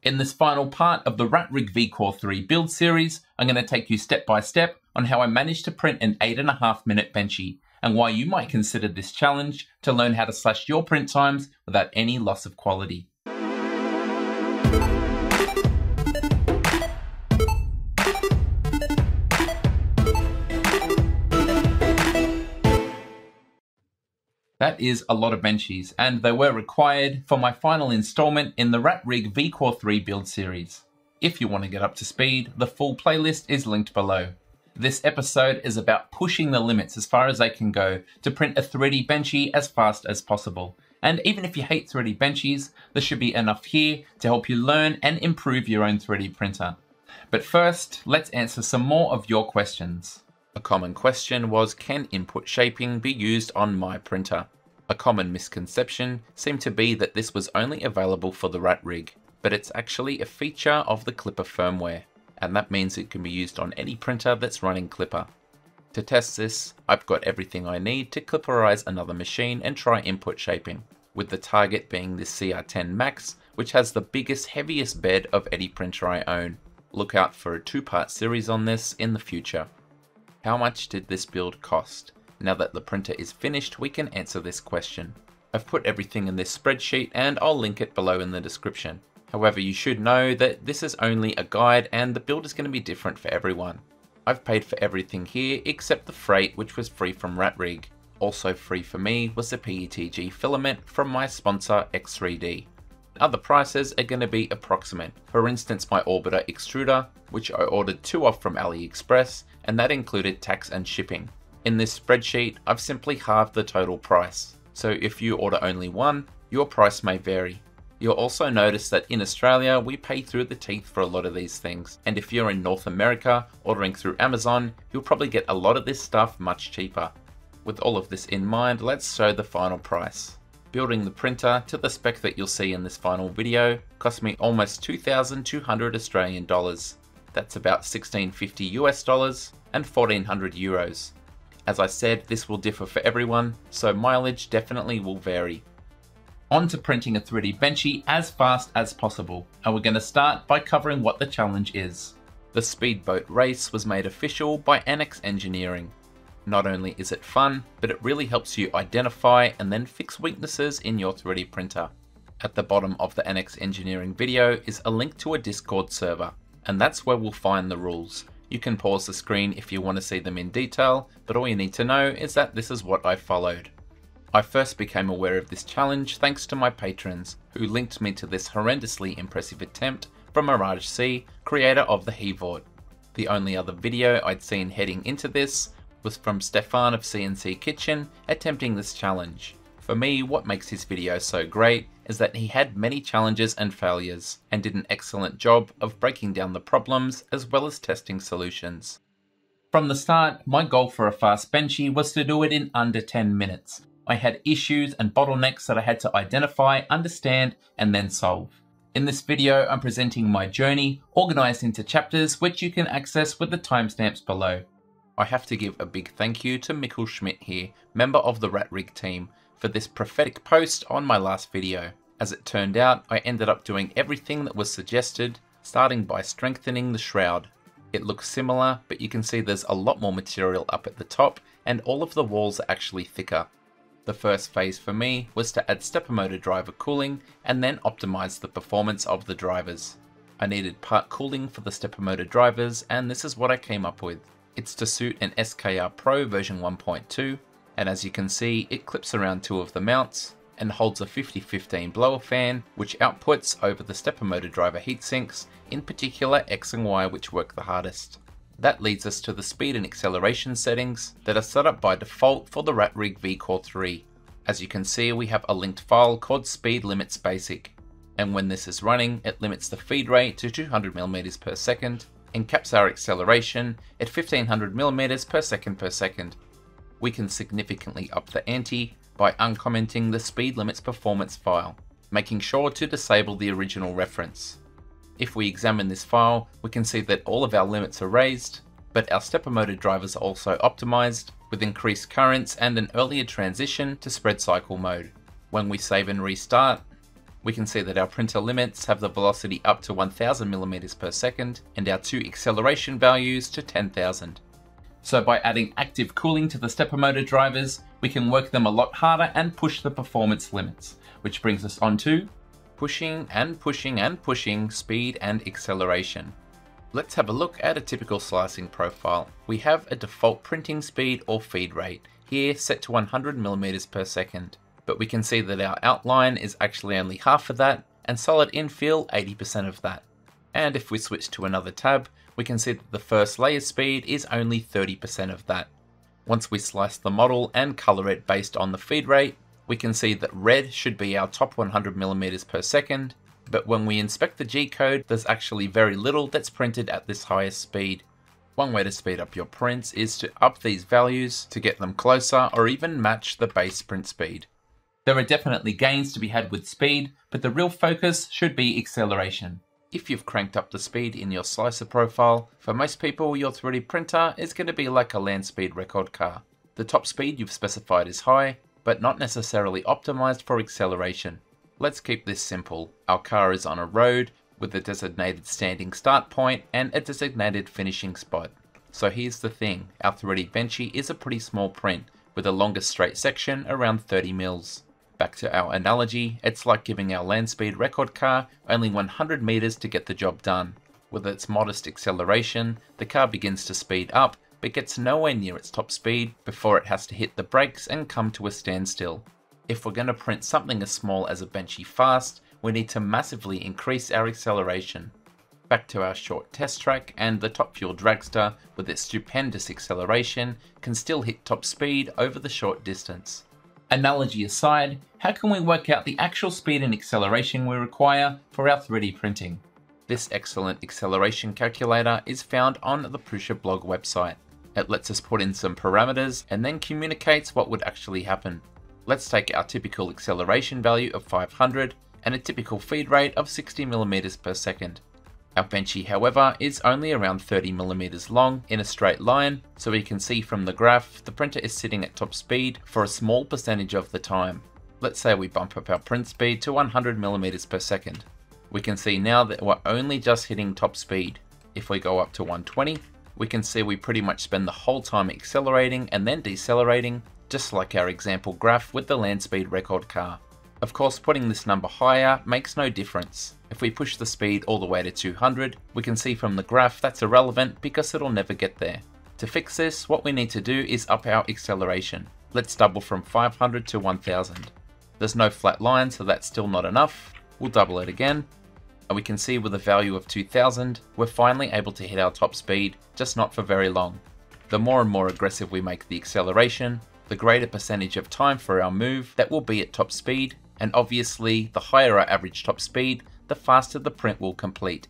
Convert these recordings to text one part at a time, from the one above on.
In this final part of the RatRig VCore 3 build series, I'm going to take you step by step on how I managed to print an 8.5 minute benchy, and why you might consider this challenge to learn how to slash your print times without any loss of quality. That is a lot of benchies, and they were required for my final installment in the RatRig VCore 3 build series. If you want to get up to speed, the full playlist is linked below. This episode is about pushing the limits as far as they can go to print a 3D benchy as fast as possible. And even if you hate 3D benchies, there should be enough here to help you learn and improve your own 3D printer. But first, let's answer some more of your questions. A common question was, can input shaping be used on my printer? A common misconception seemed to be that this was only available for the RatRig, but it's actually a feature of the Clipper firmware, and that means it can be used on any printer that's running Clipper. To test this, I've got everything I need to Clipperize another machine and try input shaping, with the target being this CR10 Max, which has the biggest, heaviest bed of any printer I own. Look out for a 2-part series on this in the future. How much did this build cost? Now that the printer is finished, we can answer this question. I've put everything in this spreadsheet and I'll link it below in the description. However, you should know that this is only a guide and the build is going to be different for everyone. I've paid for everything here except the freight, which was free from RatRig. Also free for me was the PETG filament from my sponsor X3D. Other prices are going to be approximate. For instance, my Orbiter extruder, which I ordered 2 of from AliExpress, and that included tax and shipping. In this spreadsheet, I've simply halved the total price. So if you order only one, your price may vary. You'll also notice that in Australia, we pay through the teeth for a lot of these things. And if you're in North America, ordering through Amazon, you'll probably get a lot of this stuff much cheaper. With all of this in mind, let's show the final price. Building the printer to the spec that you'll see in this final video cost me almost 2,200 Australian dollars. That's about 1650 US dollars and 1400 euros. As I said, this will differ for everyone, so mileage definitely will vary. On to printing a 3D benchy as fast as possible, and we're going to start by covering what the challenge is. The speedboat race was made official by Annex Engineering. Not only is it fun, but it really helps you identify and then fix weaknesses in your 3D printer. At the bottom of the Annex Engineering video is a link to a Discord server, and that's where we'll find the rules. You can pause the screen if you want to see them in detail, but all you need to know is that this is what I followed. I first became aware of this challenge thanks to my patrons, who linked me to this horrendously impressive attempt from Mirage C, creator of the Hevort. The only other video I'd seen heading into this was from Stefan of CNC Kitchen attempting this challenge. For me, what makes his video so great is that he had many challenges and failures, and did an excellent job of breaking down the problems as well as testing solutions. From the start, my goal for a fast benchy was to do it in under 10 minutes. I had issues and bottlenecks that I had to identify, understand, and then solve. In this video, I'm presenting my journey, organized into chapters which you can access with the timestamps below. I have to give a big thank you to Mikkel Schmidt here, member of the RatRig team, for this prophetic post on my last video. As it turned out, I ended up doing everything that was suggested, starting by strengthening the shroud. It looks similar, but you can see there's a lot more material up at the top, and all of the walls are actually thicker. The first phase for me was to add stepper motor driver cooling, and then optimize the performance of the drivers. I needed part cooling for the stepper motor drivers, and this is what I came up with. It's to suit an SKR Pro version 1.2, and as you can see, it clips around 2 of the mounts, and holds a 5015 blower fan, which outputs over the stepper motor driver heatsinks, in particular X and Y, which work the hardest. That leads us to the speed and acceleration settings that are set up by default for the RatRig VCore 3. As you can see, we have a linked file called speed limits basic, and when this is running, it limits the feed rate to 200 mm per second, and caps our acceleration at 1500 mm per second. We can significantly up the ante by uncommenting the speed limits performance file, making sure to disable the original reference. If we examine this file, we can see that all of our limits are raised, but our stepper motor drivers are also optimized, with increased currents and an earlier transition to spread cycle mode. When we save and restart, We can see that our printer limits have the velocity up to 1000 millimeters per second and our two acceleration values to 10,000. So by adding active cooling to the stepper motor drivers, we can work them a lot harder and push the performance limits, which brings us on to pushing and pushing and pushing speed and acceleration. Let's have a look at a typical slicing profile. We have a default printing speed or feed rate, here set to 100 millimeters per second. But we can see that our outline is actually only half of that, and solid infill 80% of that. And if we switch to another tab, we can see that the first layer speed is only 30% of that. Once we slice the model and color it based on the feed rate, we can see that red should be our top 100 millimeters per second, but when we inspect the G-code, there's actually very little that's printed at this highest speed. One way to speed up your prints is to up these values to get them closer or even match the base print speed. There are definitely gains to be had with speed, but the real focus should be acceleration. If you've cranked up the speed in your slicer profile, for most people your 3D printer is going to be like a land speed record car. The top speed you've specified is high, but not necessarily optimized for acceleration. Let's keep this simple. Our car is on a road with a designated standing start point and a designated finishing spot. So here's the thing, our 3D Benchy is a pretty small print with a longer straight section around 30 mils. Back to our analogy, it's like giving our land speed record car only 100 meters to get the job done. With its modest acceleration, the car begins to speed up, but gets nowhere near its top speed before it has to hit the brakes and come to a standstill. If we're going to print something as small as a Benchy fast, we need to massively increase our acceleration. Back to our short test track, and the Top Fuel dragster with its stupendous acceleration can still hit top speed over the short distance. Analogy aside, how can we work out the actual speed and acceleration we require for our 3D printing? This excellent acceleration calculator is found on the Prusa blog website. It lets us put in some parameters and then communicates what would actually happen. Let's take our typical acceleration value of 500 and a typical feed rate of 60 millimeters per second. Our Benchy, however, is only around 30 millimeters long in a straight line, so we can see from the graph the printer is sitting at top speed for a small percentage of the time. Let's say we bump up our print speed to 100 millimeters per second. We can see now that we're only just hitting top speed. If we go up to 120, we can see we pretty much spend the whole time accelerating and then decelerating, just like our example graph with the land speed record car. Of course, putting this number higher makes no difference. If we push the speed all the way to 200, we can see from the graph that's irrelevant because it'll never get there. To fix this, what we need to do is up our acceleration. Let's double from 500 to 1000. There's no flat line, so that's still not enough. We'll double it again. And we can see with a value of 2000, we're finally able to hit our top speed, just not for very long. The more and more aggressive we make the acceleration, the greater percentage of time for our move that will be at top speed, and obviously the higher our average top speed, the faster the print will complete.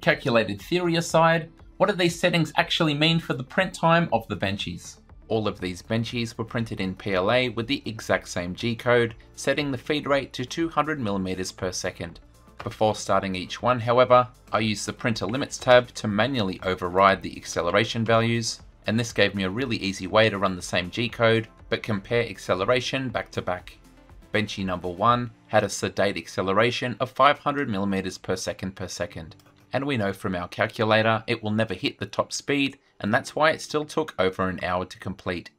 Calculated theory aside, what do these settings actually mean for the print time of the Benchies? All of these Benchies were printed in PLA with the exact same G-code, setting the feed rate to 200 millimeters per second. Before starting each one, however, I used the Printer Limits tab to manually override the acceleration values, and this gave me a really easy way to run the same G-code, but compare acceleration back to back. Benchy number 1 had a sedate acceleration of 500 millimeters per second, and we know from our calculator it will never hit the top speed, and that's why it still took over an hour to complete.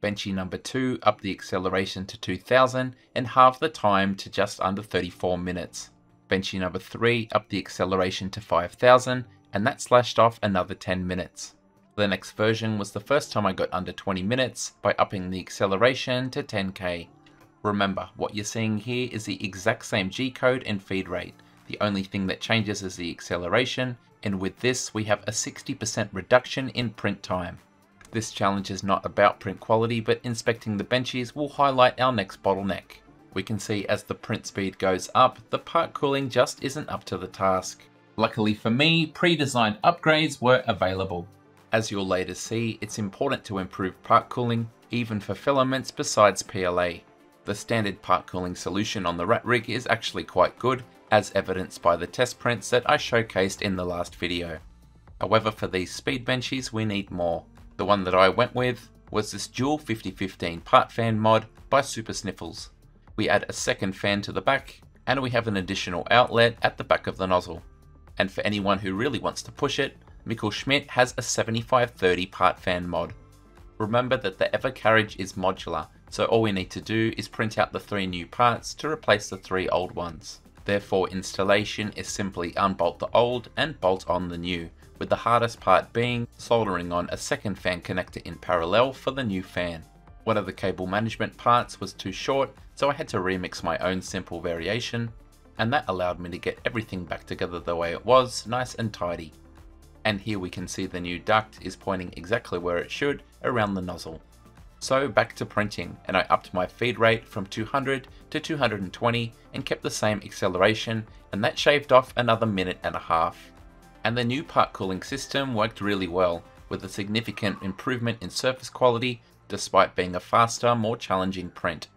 Benchy number 2 upped the acceleration to 2000 and halved the time to just under 34 minutes. Benchy number 3 upped the acceleration to 5000, and that slashed off another 10 minutes. The next version was the first time I got under 20 minutes by upping the acceleration to 10k. Remember, what you're seeing here is the exact same G-code and feed rate. The only thing that changes is the acceleration, and with this we have a 60% reduction in print time. This challenge is not about print quality, but inspecting the Benchies will highlight our next bottleneck. We can see as the print speed goes up, the part cooling just isn't up to the task. Luckily for me, pre-designed upgrades were available. As you'll later see, it's important to improve part cooling, even for filaments besides PLA. The standard part cooling solution on the rat rig is actually quite good, as evidenced by the test prints that I showcased in the last video. However, for these speed Benchies we need more. The one that I went with was this dual 5015 part fan mod by Super Sniffles. We add a second fan to the back, and we have an additional outlet at the back of the nozzle. And for anyone who really wants to push it, Mikkel Schmidt has a 7530 part fan mod. Remember that the EVA carriage is modular, so all we need to do is print out the 3 new parts to replace the 3 old ones. Therefore, installation is simply unbolt the old and bolt on the new, with the hardest part being soldering on a second fan connector in parallel for the new fan. One of the cable management parts was too short, so I had to remix my own simple variation, and that allowed me to get everything back together the way it was, nice and tidy. And here we can see the new duct is pointing exactly where it should, around the nozzle. So back to printing, and I upped my feed rate from 200 to 220 and kept the same acceleration, and that shaved off another minute and a half. And the new part cooling system worked really well, with a significant improvement in surface quality despite being a faster, more challenging print.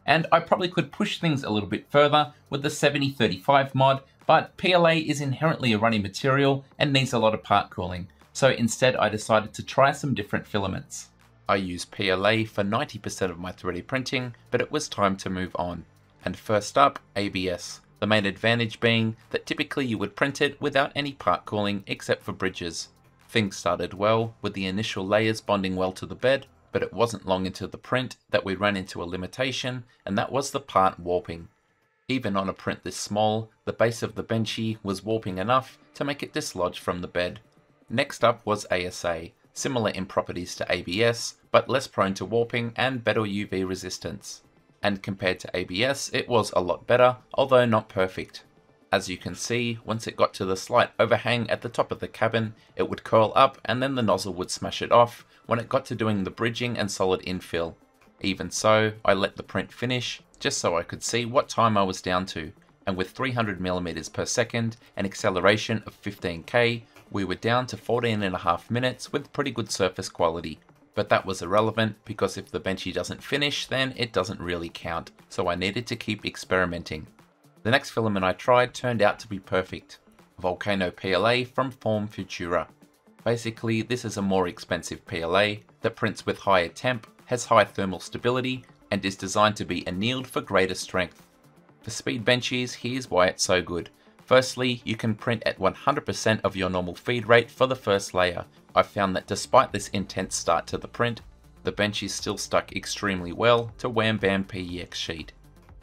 And I probably could push things a little bit further with the 7035 mod, but PLA is inherently a runny material and needs a lot of part cooling, so instead I decided to try some different filaments. I use PLA for 90% of my 3D printing, but it was time to move on. And first up, ABS. The main advantage being that typically you would print it without any part cooling except for bridges. Things started well, with the initial layers bonding well to the bed, but it wasn't long into the print that we ran into a limitation, and that was the part warping. Even on a print this small, the base of the benchy was warping enough to make it dislodge from the bed. Next up was ASA, similar in properties to ABS, but less prone to warping and better UV resistance. And compared to ABS, it was a lot better, although not perfect. As you can see, once it got to the slight overhang at the top of the cabin, it would curl up and then the nozzle would smash it off when it got to doing the bridging and solid infill. Even so, I let the print finish, just so I could see what time I was down to, and with 300mm per second and acceleration of 15k, we were down to 14.5 minutes with pretty good surface quality. But that was irrelevant, because if the benchy doesn't finish, then it doesn't really count, so I needed to keep experimenting. The next filament I tried turned out to be perfect. Volcano PLA from Form Futura. Basically, this is a more expensive PLA that prints with higher temp, has high thermal stability, and is designed to be annealed for greater strength. For speed benchies, here's why it's so good. Firstly, you can print at 100% of your normal feed rate for the first layer. I found that despite this intense start to the print, the benchies still stuck extremely well to Wham Bam PEX sheet.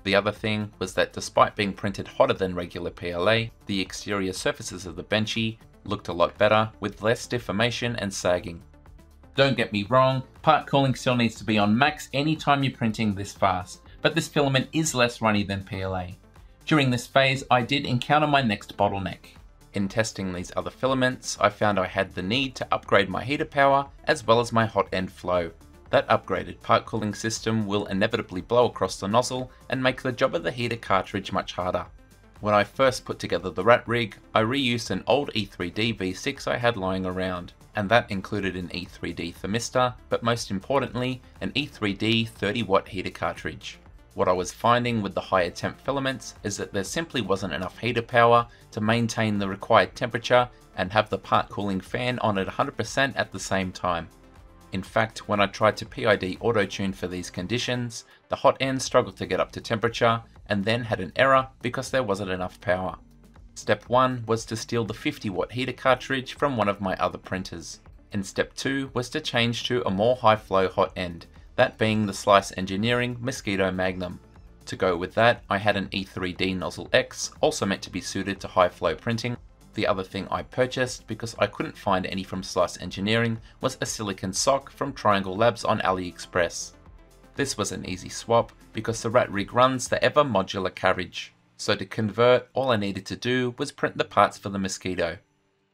The other thing was that despite being printed hotter than regular PLA, the exterior surfaces of the benchy looked a lot better with less deformation and sagging. Don't get me wrong, part cooling still needs to be on max anytime you're printing this fast, but this filament is less runny than PLA. During this phase, I did encounter my next bottleneck. In testing these other filaments, I found I had the need to upgrade my heater power as well as my hot end flow. That upgraded part cooling system will inevitably blow across the nozzle and make the job of the heater cartridge much harder. When I first put together the rat rig, I reused an old E3D V6 I had lying around, and that included an E3D thermistor, but most importantly, an E3D 30-watt heater cartridge. What I was finding with the higher temp filaments is that there simply wasn't enough heater power to maintain the required temperature and have the part cooling fan on at 100% at the same time. In fact, when I tried to PID auto-tune for these conditions, the hot end struggled to get up to temperature and then had an error because there wasn't enough power. Step 1 was to steal the 50-watt heater cartridge from one of my other printers, and step 2 was to change to a more high-flow hot end, that being the Slice Engineering Mosquito Magnum. To go with that, I had an E3D Nozzle X, also meant to be suited to high-flow printing. The other thing I purchased, because I couldn't find any from Slice Engineering, was a silicon sock from Triangle Labs on AliExpress. This was an easy swap, because the rat rig runs the EVA modular carriage. So to convert, all I needed to do was print the parts for the Mosquito.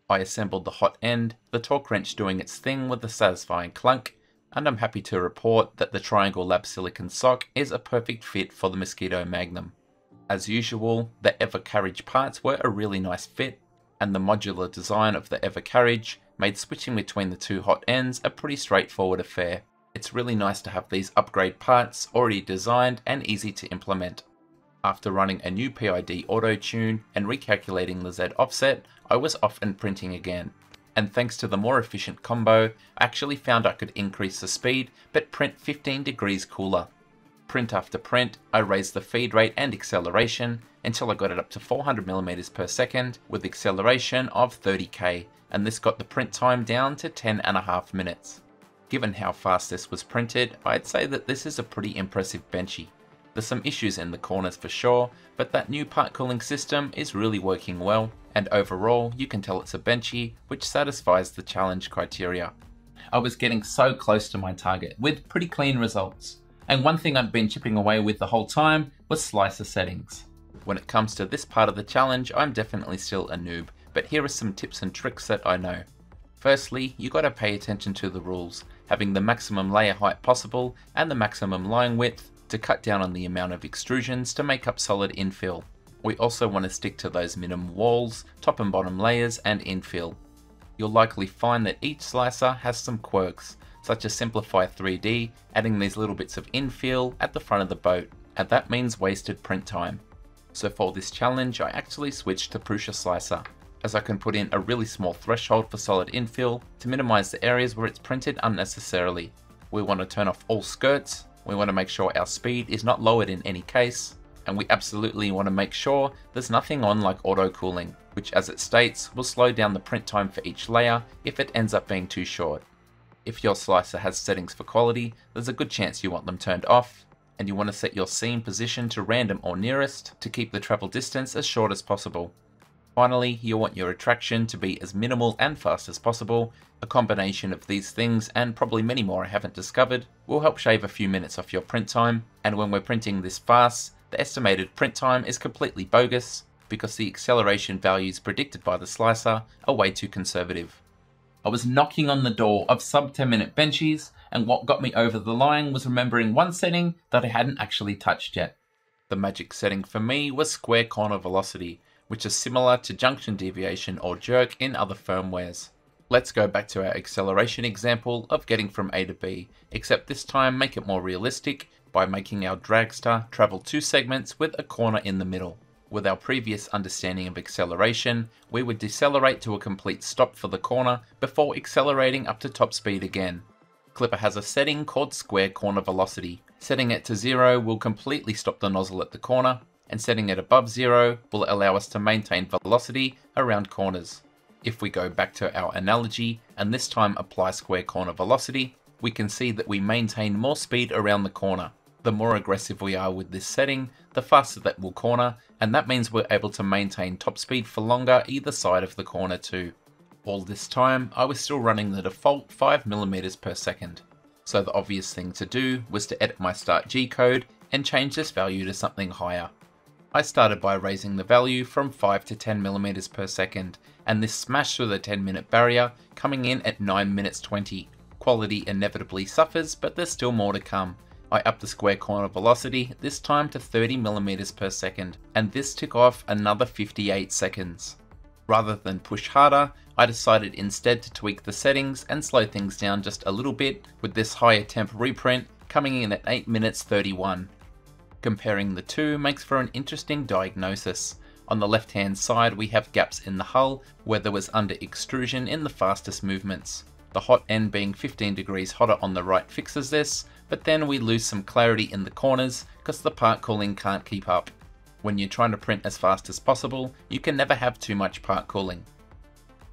I assembled the hot end, the torque wrench doing its thing with a satisfying clunk, and I'm happy to report that the Triangle Lab silicon sock is a perfect fit for the Mosquito Magnum. As usual, the EVA carriage parts were a really nice fit, and the modular design of the EVA carriage made switching between the two hot ends a pretty straightforward affair. It's really nice to have these upgrade parts already designed and easy to implement. After running a new PID auto-tune and recalculating the Z offset, I was off and printing again. And thanks to the more efficient combo, I actually found I could increase the speed but print 15 degrees cooler. print after print, I raised the feed rate and acceleration until I got it up to 400 millimeters per second with acceleration of 30k, and this got the print time down to 10.5 minutes. Given how fast this was printed, I'd say that this is a pretty impressive benchy. There's some issues in the corners for sure, but that new part cooling system is really working well, and overall you can tell it's a benchy which satisfies the challenge criteria. I was getting so close to my target with pretty clean results, and one thing I'd been chipping away with the whole time was slicer settings. When it comes to this part of the challenge, I'm definitely still a noob, but here are some tips and tricks that I know. Firstly, you gotta pay attention to the rules, having the maximum layer height possible and the maximum line width to cut down on the amount of extrusions to make up solid infill. We also want to stick to those minimum walls, top and bottom layers, and infill. You'll likely find that each slicer has some quirks, such as Simplify 3D, adding these little bits of infill at the front of the boat, and that means wasted print time. So for this challenge, I actually switched to Prusa Slicer, as I can put in a really small threshold for solid infill to minimize the areas where it's printed unnecessarily. We want to turn off all skirts, we want to make sure our speed is not lowered in any case, and we absolutely want to make sure there's nothing on like auto cooling, which as it states will slow down the print time for each layer if it ends up being too short. If your slicer has settings for quality, there's a good chance you want them turned off, and you want to set your seam position to random or nearest to keep the travel distance as short as possible. Finally, you want your retraction to be as minimal and fast as possible. A combination of these things, and probably many more I haven't discovered, will help shave a few minutes off your print time, and when we're printing this fast, the estimated print time is completely bogus because the acceleration values predicted by the slicer are way too conservative. I was knocking on the door of sub 10 minute benchies, and what got me over the line was remembering one setting that I hadn't actually touched yet. The magic setting for me was square corner velocity, which is similar to junction deviation or jerk in other firmwares. Let's go back to our acceleration example of getting from A to B, except this time make it more realistic by making our dragster travel 2 segments with a corner in the middle. With our previous understanding of acceleration, we would decelerate to a complete stop for the corner before accelerating up to top speed again. Clipper has a setting called square corner velocity. Setting it to 0 will completely stop the nozzle at the corner, and setting it above 0 will allow us to maintain velocity around corners. If we go back to our analogy and this time apply square corner velocity, we can see that we maintain more speed around the corner. The more aggressive we are with this setting, the faster that will corner, and that means we're able to maintain top speed for longer either side of the corner too. All this time, I was still running the default 5mm per second. So the obvious thing to do was to edit my start G code and change this value to something higher. I started by raising the value from 5 to 10mm per second, and this smashed through the 10-minute barrier, coming in at 9 minutes 20. Quality inevitably suffers, but there's still more to come. I upped the square corner velocity, this time to 30mm per second, and this took off another 58 seconds. Rather than push harder, I decided instead to tweak the settings and slow things down just a little bit, with this higher temp reprint coming in at 8 minutes 31. Comparing the two makes for an interesting diagnosis. On the left hand side we have gaps in the hull where there was under extrusion in the fastest movements. The hot end being 15 degrees hotter on the right fixes this, but then we lose some clarity in the corners because the part cooling can't keep up. When you're trying to print as fast as possible, you can never have too much part cooling.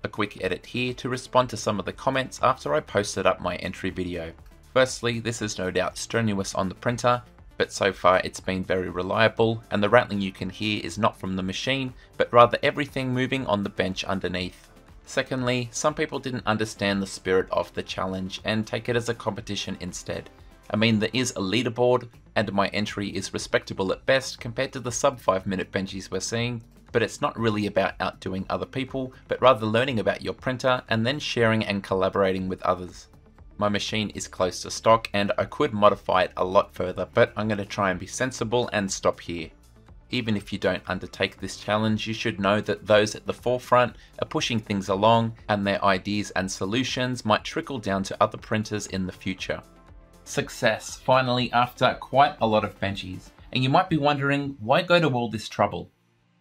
A quick edit here to respond to some of the comments after I posted up my entry video. Firstly, this is no doubt strenuous on the printer, but so far it's been very reliable, and the rattling you can hear is not from the machine, but rather everything moving on the bench underneath. Secondly, some people didn't understand the spirit of the challenge and take it as a competition instead. I mean, there is a leaderboard, and my entry is respectable at best compared to the sub 5 minute benchies we're seeing, but it's not really about outdoing other people, but rather learning about your printer and then sharing and collaborating with others. My machine is close to stock and I could modify it a lot further, but I'm going to try and be sensible and stop here. Even if you don't undertake this challenge, you should know that those at the forefront are pushing things along, and their ideas and solutions might trickle down to other printers in the future. Success, finally, after quite a lot of benchies. And you might be wondering, why go to all this trouble?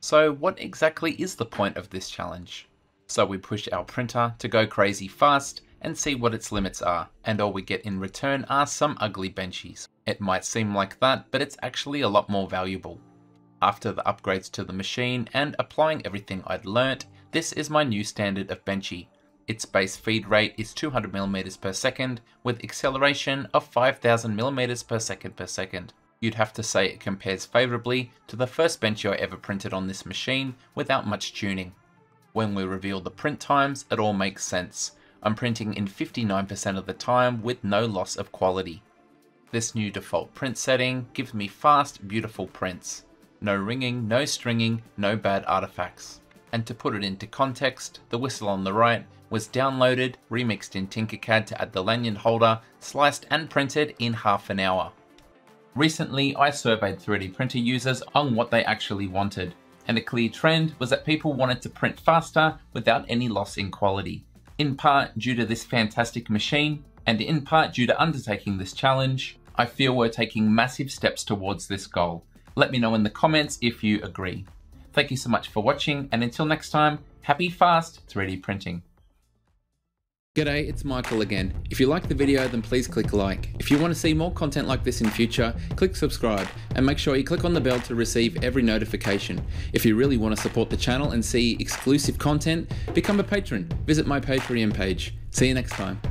So what exactly is the point of this challenge? So we push our printer to go crazy fast and see what its limits are, and all we get in return are some ugly benchies. It might seem like that, but it's actually a lot more valuable. After the upgrades to the machine and applying everything I'd learnt, this is my new standard of benchy. Its base feed rate is 200 mm per second with acceleration of 5000 mm per second. You'd have to say it compares favourably to the first benchy I ever printed on this machine without much tuning. When we reveal the print times, it all makes sense. I'm printing in 59% of the time with no loss of quality. This new default print setting gives me fast, beautiful prints. No ringing, no stringing, no bad artifacts. And to put it into context, the whistle on the right was downloaded, remixed in Tinkercad to add the lanyard holder, sliced and printed in half an hour. Recently, I surveyed 3D printer users on what they actually wanted, and a clear trend was that people wanted to print faster without any loss in quality. In part due to this fantastic machine, and in part due to undertaking this challenge, I feel we're taking massive steps towards this goal. Let me know in the comments if you agree. Thank you so much for watching, and until next time, happy fast 3D printing. G'day, it's Michael again. If you liked the video, then please click like. If you want to see more content like this in future, click subscribe and make sure you click on the bell to receive every notification. If you really want to support the channel and see exclusive content, become a patron. Visit my Patreon page. See you next time.